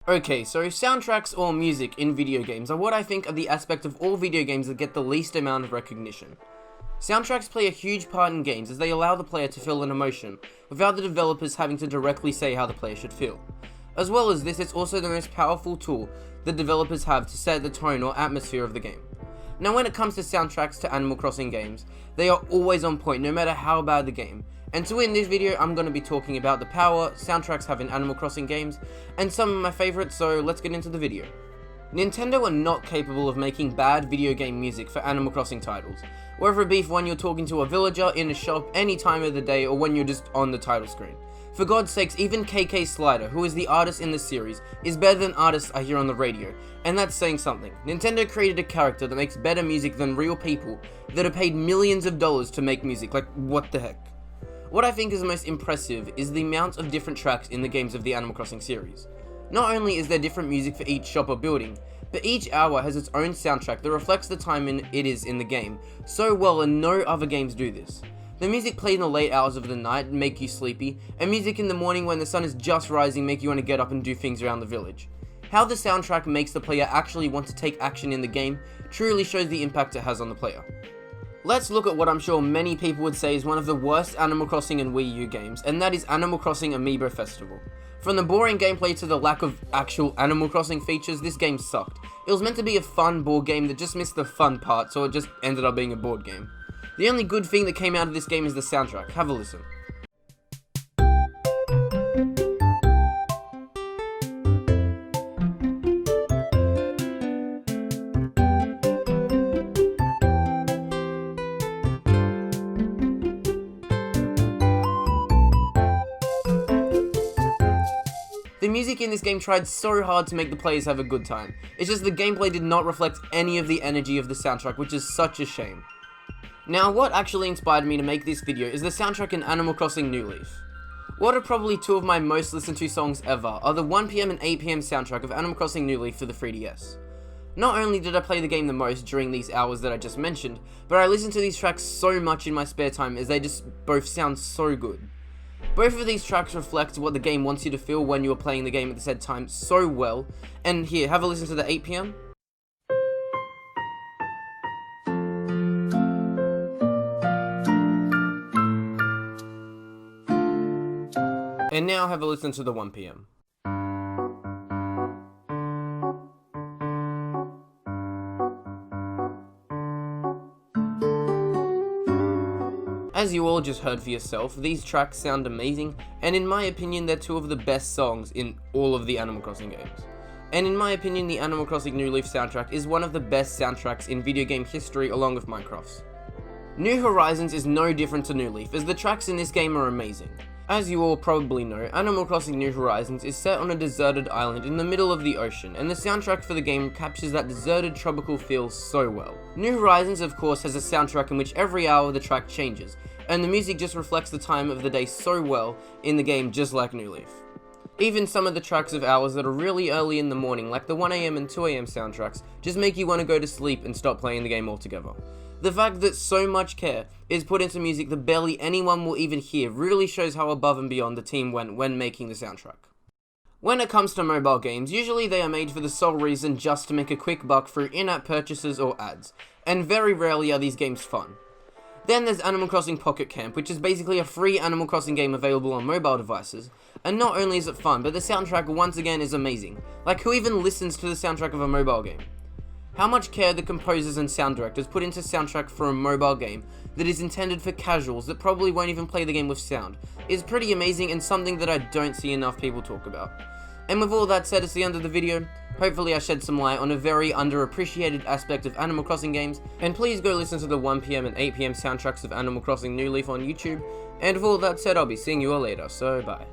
Okay, so soundtracks or music in video games are what I think are the aspect of all video games that get the least amount of recognition. Soundtracks play a huge part in games as they allow the player to feel an emotion, without the developers having to directly say how the player should feel. As well as this, it's also the most powerful tool the developers have to set the tone or atmosphere of the game. Now when it comes to soundtracks to Animal Crossing games, they are always on point no matter how bad the game. And so in this video, I'm going to be talking about the power soundtracks have in Animal Crossing games, and some of my favorites, so let's get into the video. Nintendo are not capable of making bad video game music for Animal Crossing titles, whether it be when you're talking to a villager, in a shop, any time of the day, or when you're just on the title screen. For God's sakes, even KK Slider, who is the artist in the series, is better than artists I hear on the radio, and that's saying something. Nintendo created a character that makes better music than real people that are paid millions of dollars to make music, like what the heck. What I think is the most impressive is the amount of different tracks in the games of the Animal Crossing series. Not only is there different music for each shop or building, but each hour has its own soundtrack that reflects the time it is in the game so well, and no other games do this. The music played in the late hours of the night make you sleepy, and music in the morning when the sun is just rising make you want to get up and do things around the village. How the soundtrack makes the player actually want to take action in the game truly shows the impact it has on the player. Let's look at what I'm sure many people would say is one of the worst Animal Crossing and Wii U games, and that is Animal Crossing Amiibo Festival. From the boring gameplay to the lack of actual Animal Crossing features, this game sucked. It was meant to be a fun board game that just missed the fun part, so it just ended up being a board game. The only good thing that came out of this game is the soundtrack. Have a listen. The music in this game tried so hard to make the players have a good time. It's just the gameplay did not reflect any of the energy of the soundtrack, which is such a shame. Now, what actually inspired me to make this video is the soundtrack in Animal Crossing New Leaf. What are probably two of my most listened to songs ever are the 1pm and 8pm soundtrack of Animal Crossing New Leaf for the 3DS. Not only did I play the game the most during these hours that I just mentioned, but I listened to these tracks so much in my spare time as they just both sound so good. Both of these tracks reflect what the game wants you to feel when you are playing the game at the said time so well, and here, have a listen to the 8pm. And now have a listen to the 1pm. As you all just heard for yourself, these tracks sound amazing, and in my opinion they're two of the best songs in all of the Animal Crossing games. And in my opinion the Animal Crossing New Leaf soundtrack is one of the best soundtracks in video game history along with Minecraft's. New Horizons is no different to New Leaf, as the tracks in this game are amazing. As you all probably know, Animal Crossing New Horizons is set on a deserted island in the middle of the ocean, and the soundtrack for the game captures that deserted tropical feel so well. New Horizons of course has a soundtrack in which every hour the track changes, and the music just reflects the time of the day so well in the game, just like New Leaf. Even some of the tracks of hours that are really early in the morning, like the 1am and 2am soundtracks, just make you want to go to sleep and stop playing the game altogether. The fact that so much care is put into music that barely anyone will even hear really shows how above and beyond the team went when making the soundtrack. When it comes to mobile games, usually they are made for the sole reason just to make a quick buck through in-app purchases or ads, and very rarely are these games fun. Then there's Animal Crossing Pocket Camp, which is basically a free Animal Crossing game available on mobile devices, and not only is it fun, but the soundtrack once again is amazing. Like, who even listens to the soundtrack of a mobile game? How much care the composers and sound directors put into soundtrack for a mobile game that is intended for casuals that probably won't even play the game with sound is pretty amazing, and something that I don't see enough people talk about. And with all that said, it's the end of the video. Hopefully I shed some light on a very underappreciated aspect of Animal Crossing games, and please go listen to the 1pm and 8pm soundtracks of Animal Crossing New Leaf on YouTube, and with all that said, I'll be seeing you all later, so bye.